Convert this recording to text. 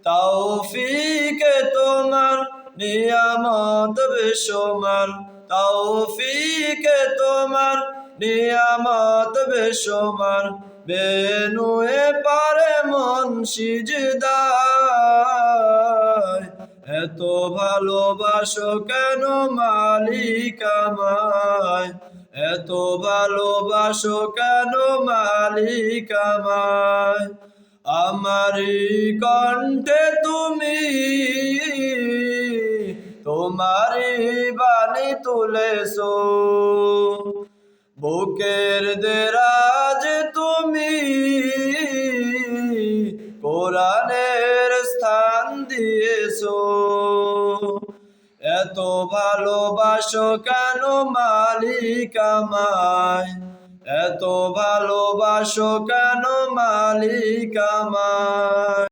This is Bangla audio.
তৌফিকে তোমার নিয়ামত বেশুমার, তৌফিকে তোমার নিয়ামত বেশুমার, বেনুয়ে পারে মন সিজদায়। এত ভালোবাসো কেন মালিক আমায়, এত ভালোবাসো কেন মালিক আমায়। আমারি কণ্ঠে তুমি তোমারি বাণী তুলেছো, বুকের দেরাজ তুমি কোরআনের স্থান দিয়েছো। এত ভালোবাসো কেন মালিক আমায়, এত ভালোবাসো কেন মালিক আমায়।